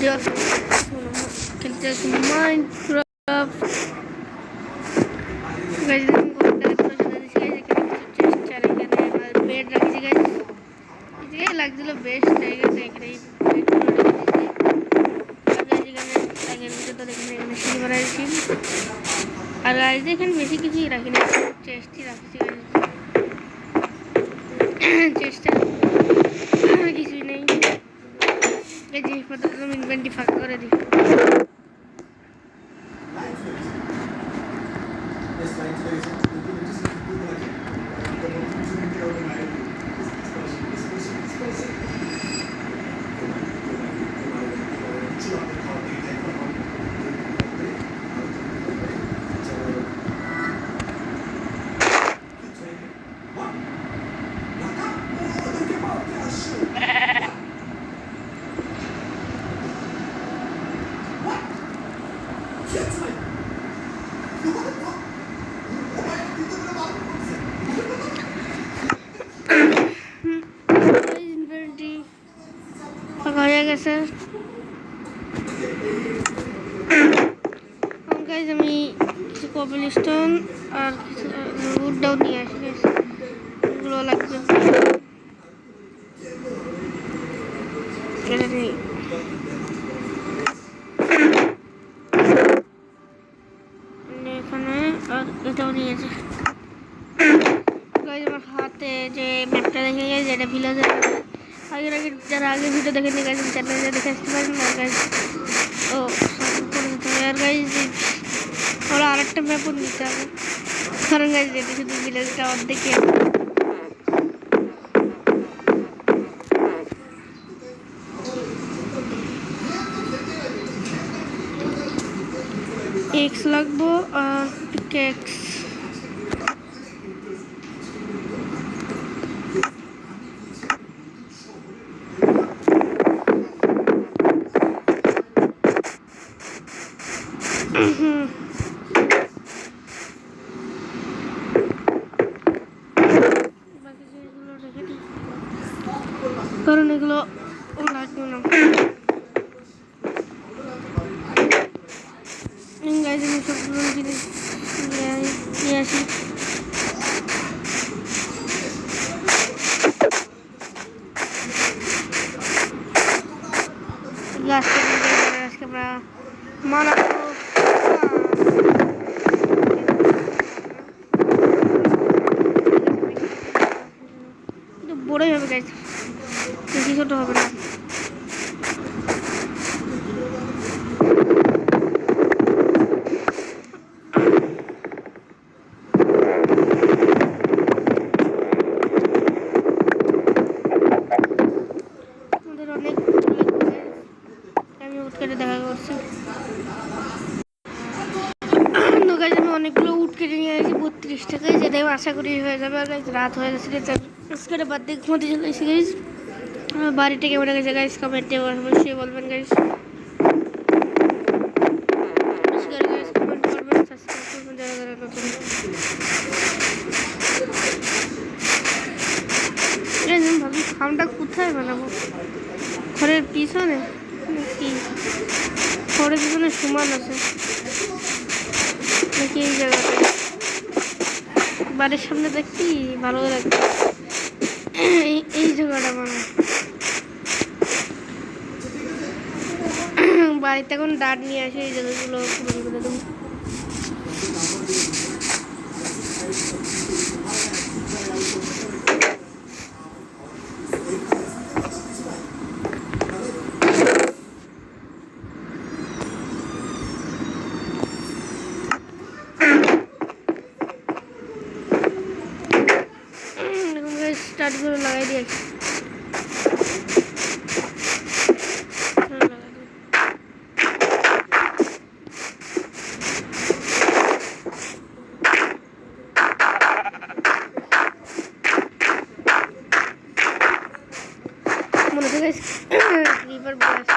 Dios, খেলতে আছি Minecraft guys. Bed রাখছি গাইজ, এদিকে লাগছিল বেস্ট জায়গাতে এখানে এখানে সিঁড়ি বানাইছি। আর গাইজ এখানে বেশি কিছুই রাখিনি, চেস্টই রাখছি গাইজ। চেষ্টা কিছুই নেই, এই জিনিসপত্র তুমি ইনভেন্টরি ফাঁকা করে দিই। হয়ে গেছে আমি কিছু কবল স্টোন আর কিছু উডটাও নিয়ে আসি, এগুলো লাগবে। এখানে আর এটাও নিয়েছে। আমার হাতে যে ম্যাপটা দেখে গেছে, যেটা ভিলেজের আগের যারা আগে ভিডিও দেখে নিয়ে গেছেন চ্যানেলে দেখে আসতে পারেন না গাইজ। ও আর গাইজ ওরা আরেকটা ম্যাপও নিতে হবে, কারণ গাইজ যেটা শুধু ভিলেজটা অর্ধেকই আছে। এক্স লাগবো আর পিকেক্স। কারণ এগুলো লাগবে না। গাইজ আমি সবগুলো জিনিস নিয়ে আসি। আজকে আমরা মানা বড়ই হবে গাইজ, বেশি ছোট হবে না। দেখা করছি আমি অনেকগুলো উট কেটে নিয়ে আসি 32 টাকায়, যেটাই আশা করি হয়ে যাবে। আর গাইজ রাত হয়ে গেছে, আজকে বাদ দিয়ে ঘুমোতে চলে এসে গাইজ। বাড়িটা কেমন গেছে গাইজ কমেন্টে অবশ্যই বলবেন গাইজ। কমেন্ট করবেন, সাবস্ক্রাইব করবেন যারা যারা নতুন। ভাবছি ফার্মটা কোথায় বানাবো, ঘরের পিছনে নাকি ঘরের পিছনে সমান আছে নাকি এই জায়গাটা বাড়ির সামনে দেখি ভালো লাগবে। এই জায়গাটা মানে বাড়িতে এখন ডাট নিয়ে আসে, এই জায়গাগুলো পূরণ করে দেবো। স্টার্টগুলো লাগাই দিয়েছি। মনে হচ্ছে রিভার ব্লাস্ট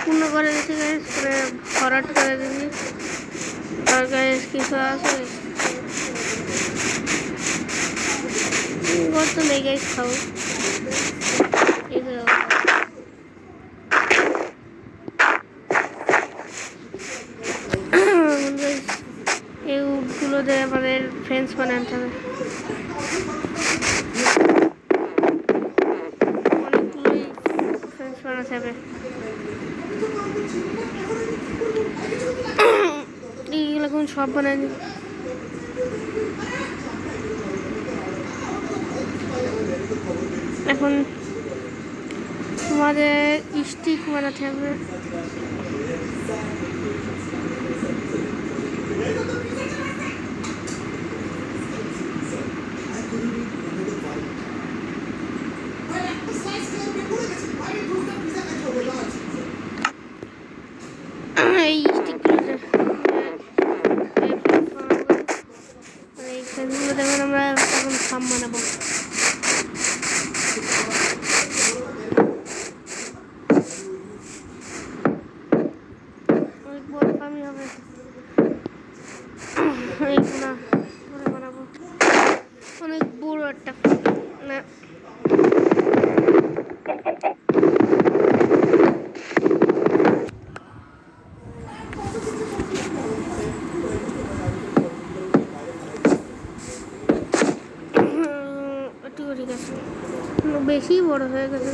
পূর্ণ করে দিচ্ছি গাইস, করে ভরাট করে দিচ্ছি। আর গাইস কিছু আছে গত নেই গাইস, খাও এই উটগুলো দিয়ে আমাদের ফেন্স বানাতে হবে। অনেকগুলোই ফেন্স বানাতে হবে। এইগুলো কোন সব বানায় নি। এখন আমাদের স্টিক বানাতে হবে। এই স্টিকগুলো এই ফেন্সগুলো দেখবেন আমরা এখন ফার্ম বানাবো। অনেক বড় ফার্মই হবে। এইগুলা বানাবো অনেক বড় একটা না। ঠিক আছে, বেশি বড় হয়ে গেছে।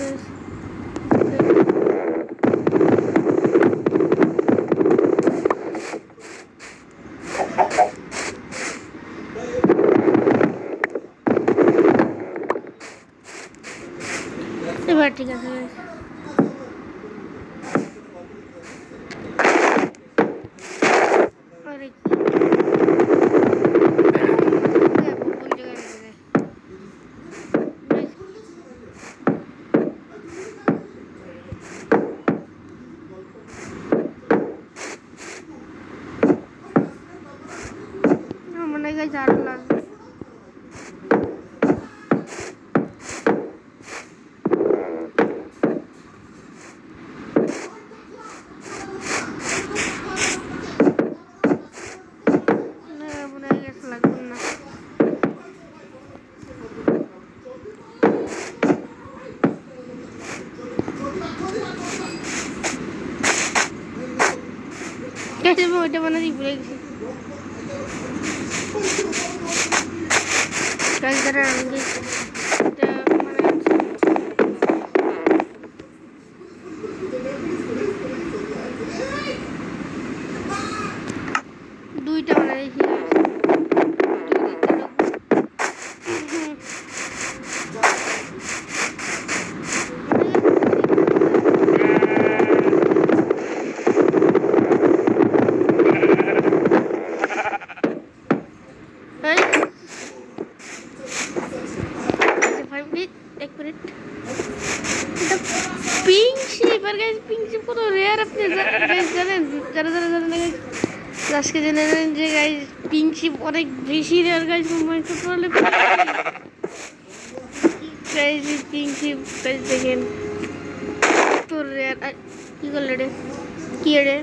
এবার ঠিক আছে। মনে হয় ঝাড়ু লাগবে। মনে হয় গ্যাস লাগবে না। ওইটা বানাতে ভুলে গেছি। দুইটা বানাই দেখি। কত রেয়ার আপনি জানেন? যারা যারা জানেন আজকে জেনে নেন যে গাইজ পিঙ্ক শিপ অনেক বেশি rare guys. Guys pink ship guys দেখেন তো রেয়ার। কি করলে রে? কি রে?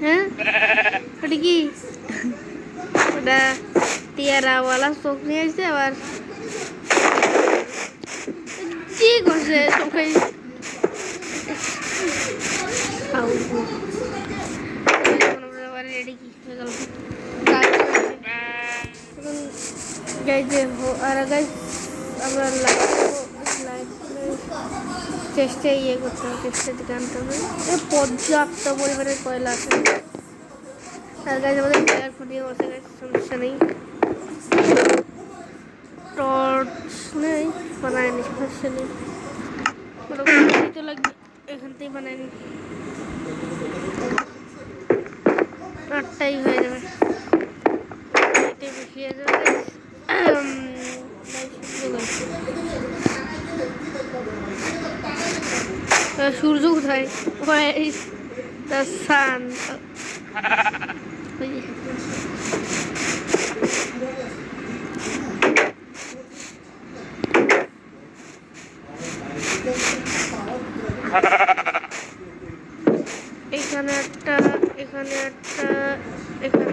হ্যাঁ ওটা কি? ওটা টিয়ারাওয়ালা চোখ নিয়ে আসছে আবার কি করছে চোখে। আমরা চেষ্টা ইয়ে করতে হবে, চেষ্টা দিকে আনতে হবে। পর্যাপ্ত পরিমাণের কয়লা আছে। আর গাছ আমাদের কয়লার ফুটিয়ে বসে গেছে, সমস্যা নেই। টর্চ নেই, বানায়নি, সমস্যা নেই। তো লাগবে এখান থেকেই বানায়নি। 8টাই হয়ে যাবে, বসিয়ে যাবে। সূর্য কোথায়? The sun. এখানে একটা, এখানে একটা, এখানে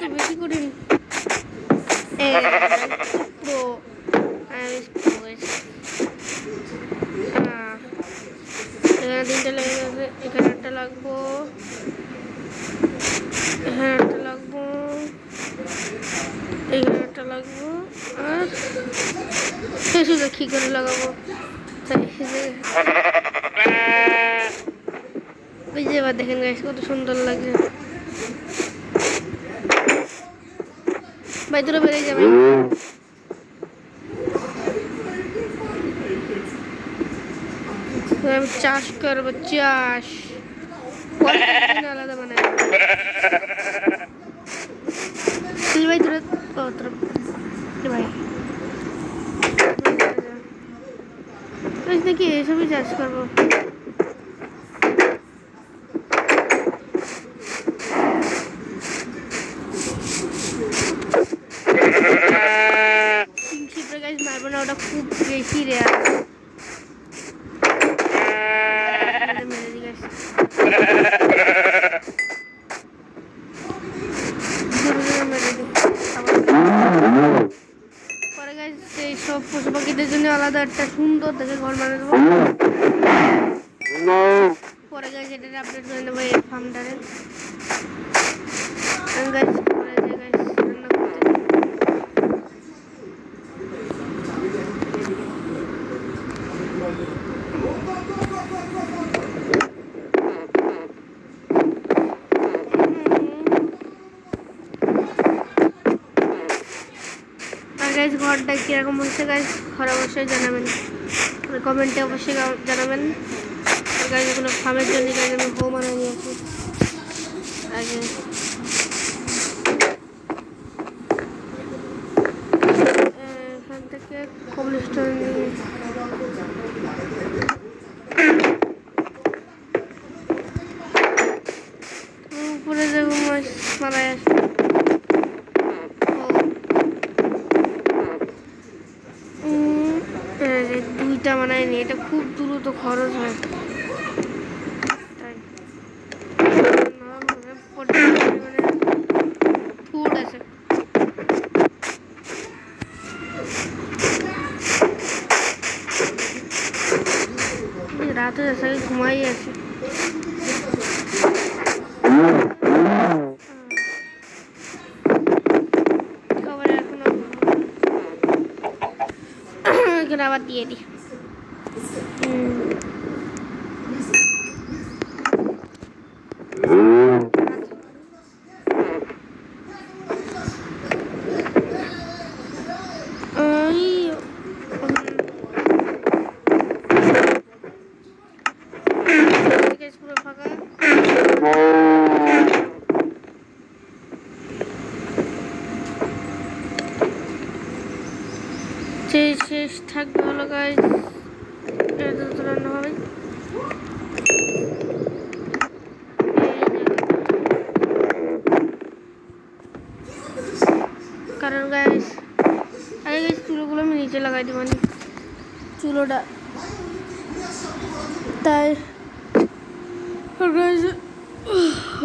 তো বেশি করিনি। পুরো এখানে তিনটে লেগে গেছে, এখানে একটা লাগবো, এখানে একটা লাগবো, এখানে একটা লাগবো, আর শুধু কি করে লাগাবো ওই যে এবার দেখেন গাইস কত সুন্দর লাগছে। ভাই তোরা বেরিয়ে যাবে, আমি চাষ করবো, চাষ আলাদা বানায় ভাই তোরা, ও তোরা ভাই নাকি এসবই চাষ করবো। মারবো না, ওটা খুব বেশি রেয়ার। পরে গাছ সেই সব পশু পাখিদের জন্য আলাদা একটা সুন্দর দেখে ঘর বানিয়ে দেবো। পরে গাছ এটা আপডেট করে নেবো এই ফার্মটারে। গাছ পরে যে গাছ রান্না করতে গাইস ঘরটা কীরকম হচ্ছে গাইস ঘর অবশ্যই জানাবেন, কমেন্টে অবশ্যই জানাবেন। গাইস এগুলো ফার্মের জন্য গাইস আমি বউ বানিয়ে নিয়েছি আগে। এখান থেকে কবলস্টোন নিয়ে উপরে যাবো মাছ মারাই আসে। দুইটা বানায়নি, এটা খুব দ্রুত খরচ হয় তাই ফুড আছে। রাতে সবাই ঘুমাই আছে। খাবার এখনো এখানে আবার দিয়ে দিই। পুরো ফাঁকা শেষ থাকবে হলো গাইস, এটা তো রান্না হবে। কারণ গাইস আগে গাইস চুলোগুলো আমি নিচে লাগাই দিব মানে চুলোটা, তাই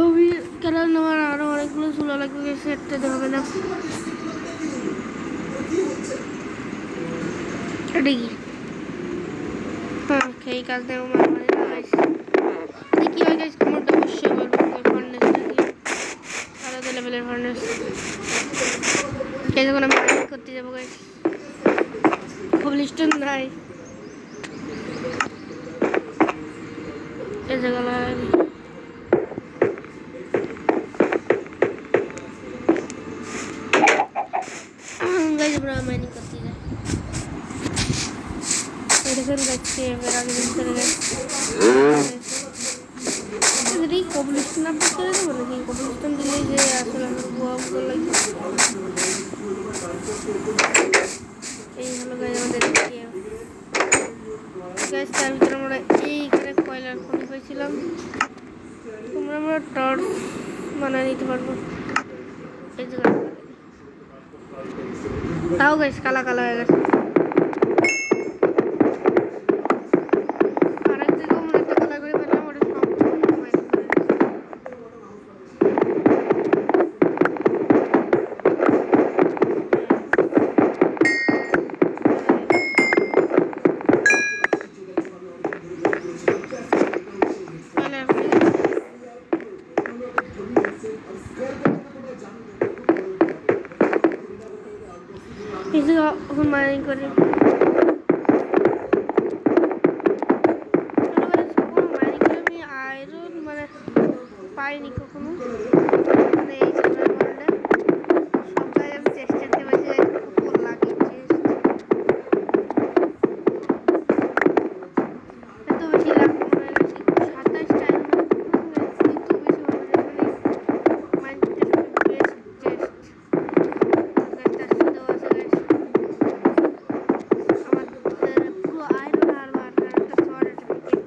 আমি কারণ আমার আরো অনেকগুলো চুলো লাগবে গেছে, একটাতে হবে না। এটা কি হ্যাঁ খেয়ে কাজ দেবো মানে গাইস দেখি হয় গাইস কমেন্ট অবশ্যই বলবেন ফার্নেসটা কি আলাদা লেভেলের ফার্নেস যখন আমি করতে যাবো গাইস। কবলস্টোন নাই এই জায়গা গাইস আমরা মাইনিং করতে যাই। দেখুন গাছকে এবার আগে দিন করে গাছ এটাই কবলিস্টন আপডেট করে দেবো নাকি? কবলিস্টন দিলেই যে আসলে আমার গোয়াগুলো লাগে। এই হলো গাইজ আমাদের গাইজ। তার ভিতরে আমরা এইখানে কয়লার খনি পেয়েছিলাম। তোমরা আমরা টর্চ বানিয়ে নিতে পারবো এই জায়গায়। তাও গাইজ কালা কালা হয়ে গেছে। আরেক জায়গায় আমরা একটা কালা করে পেলাম, ওটা এখন মাইনিং করে আমি আয়রন মানে পাইনি কখনো। মানে এই সার্ভার ওয়ার্ল্ডে সব জায়গায় আমি চেষ্টা করতে পারছি খুব লাগে এত বেশি লাগে মনে হয় 27টা আয়রন এত বেশি হবে মানে মাইন্ডটা বেস্ট চেস্ট তার সাথেও আছে গাইস আমাদের পুরো আয়রন হারবার একটা সার্টিফিকেট।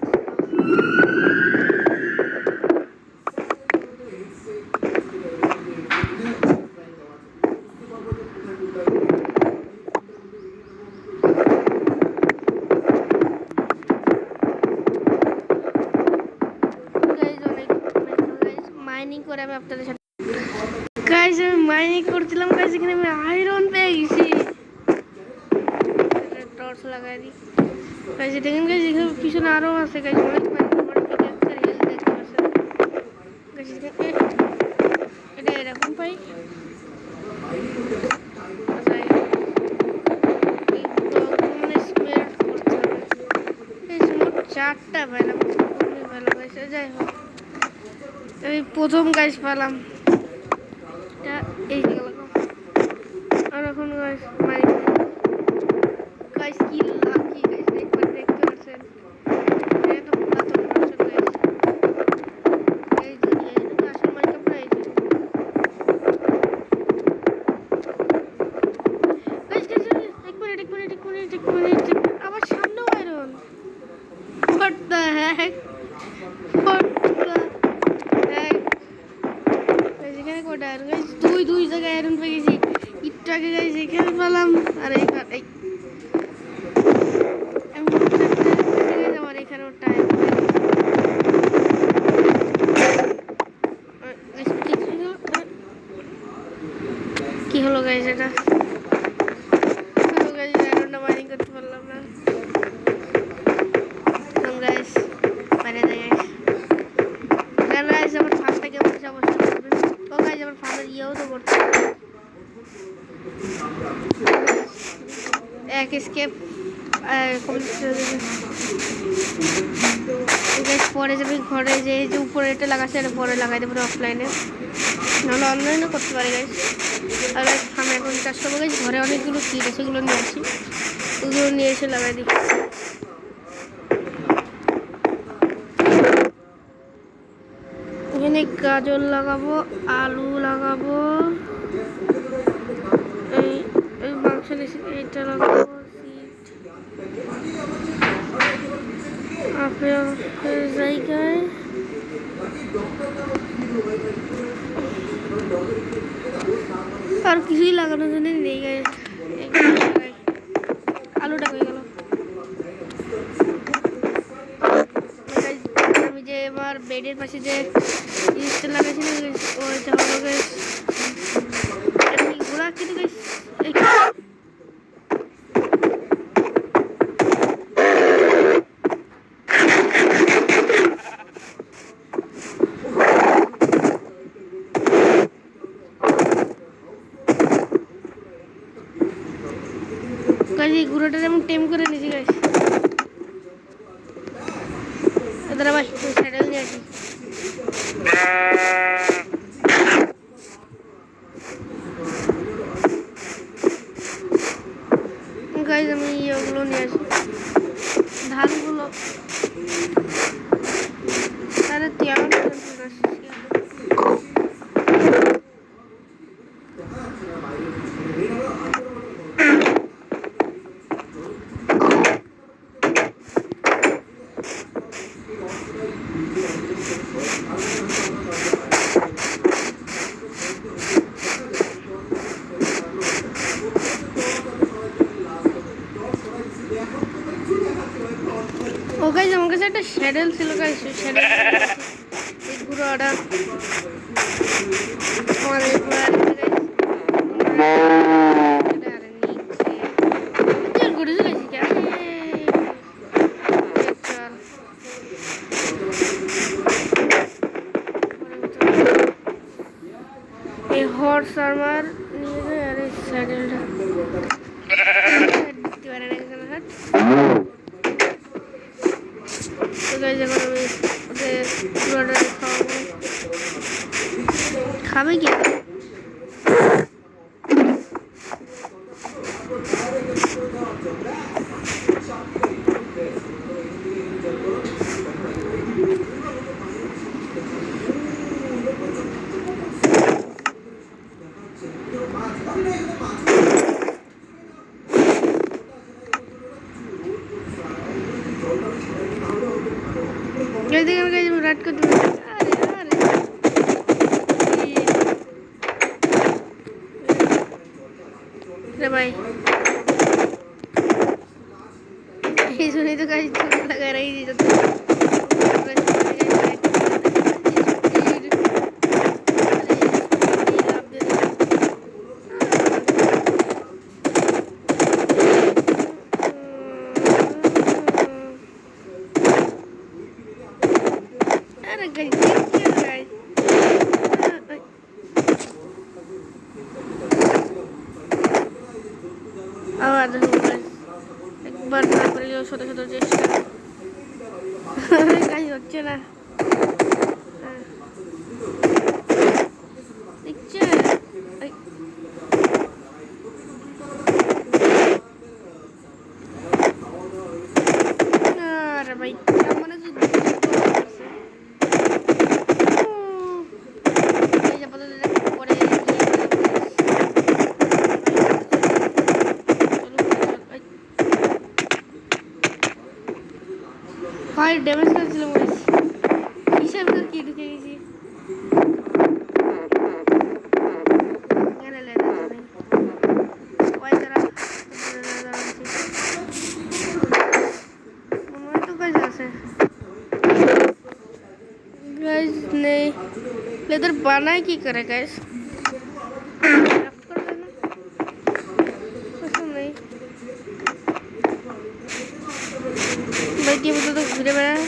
মাইনিং করে আমি আপনাদের সাথে গাইস আমি মাইনিং করছিলাম গাইস, এখানে আমি আয়রন পেয়ে গেছি। টর্চ লাগাই দিই গাইস। দেখেন গাইস এখানে পিছনে আরো আছে গাইস, অনেক হেলথ দেখতে পাচ্ছেন গাইস। এটা এরকম পাই চারটা পেলাম, ভালো গাইস। যাই হোক আমি প্রথম গাইস পেলাম এই আর এখন গাইস গাইস কি লাকি গাইস একবার দেখতে পাচ্ছেন এটা পুরাতন ভার্সন গাইস। এই যে এটা আসল মাইকা প্রায় গাইস গাইস এক মিনিট আবার সামনেও আয়রন। হোয়াট দ্য হেক এখানে কটা আয়রন গাইস? দুই জায়গায় আয়রন পেয়ে গেছি। একটু আগে গাইস এখানে পেলাম আর এইখানে আমার এখানে ওটা কি হলো গাইস? এটা আয়রনটা মাইনিং করতে পারলাম না গাইস। বাইরে যাই গাইস আমার ফার্মটা কেমন অবস্থা করবেন তো গাইস। আমার ফার্মের ইয়েও তো করতে এক স্কেপ পরে যাবে ঘরে যে উপরে এটা লাগাচ্ছে এটা পরে লাগাই দেবো অফলাইনে, নাহলে অনলাইনে করতে পারি গাইস। আর গাইস ফার্মে এখন চাষ করবো গাইস। ঘরে অনেকগুলো সিট আছে, সেগুলো নিয়ে আসি, ওগুলো নিয়ে এসে লাগাই দিই। এখানে গাজর লাগাবো, আলু লাগাবো, এই মাংস এইটা লাগাবো, আপেল জায়গায় আর কিছুই লাগানোর জন্য নেই গায়ে। আলুটা হয়ে গেল। আমি যে এবার বেডের পাশে যে জিনিসটা লাগাইছিলাম ওইটা হলো গাইস ঘোরা কিন্তু গাইস এই ঘোড়াটা যেমন টেম করে নিয়েছি গাইস। দাঁড়া ভাই স্যাডেল নিয়ে আসি। গাইস আমি ওগুলো নিয়ে আসি, ধানগুলো। আরে তুই আমার স্যাডেল ছিল গাইস, স্যাডেল এই ঘোড়াটা আমার এই ঘোড়াটা ঘুরে চলেছি কেন এই হর্স আমার নিয়ে যায় আর এই স্যাডেলটা দিতে পারে না এখানে হাট তো গাইস এখন আমি ওদের পুরোটা খাওয়াবো খাবে কি রাট করতে ভাই এই জন্যই তো কাজ লাগাই রাখি যত আবার একবার না করলেও শত শত চেষ্টা কাজ হচ্ছে না দেখছে আরে ভাই মানে ফায়ার ড্যামেজ করেছিল গাইস হিসাব করে কি ঢুকে গেছি এখানে লেদা নেই ওই তারা মনে তো গাইস আছে গাইস নেই লেদার বানায় কি করে গাইস ক্রাফট করবে না কিছু নেই ভাই কি বলতো তো ঘুরে বেড়ায়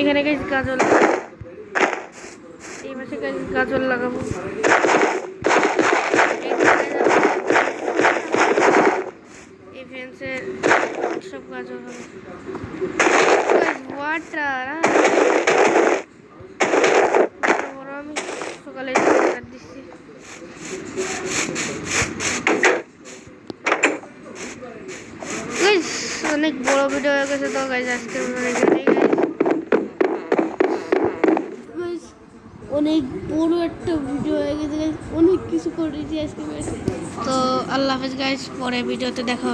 এখানে গাইস গাজর এই মাসে গাইস গাজর লাগাবো এই ফেন্সের সব গাজর হবে ওয়াটার আমি সকালে কাট দিচ্ছি অনেক বড় ভিডিও হয়ে গেছে তো গাইস আজকের অনেক বড় একটা ভিডিও হয়ে গেছে গাইস অনেক কিছু করেছি আজকে তো আল্লাহ হাফেজ গাইস পরে ভিডিওতে দেখা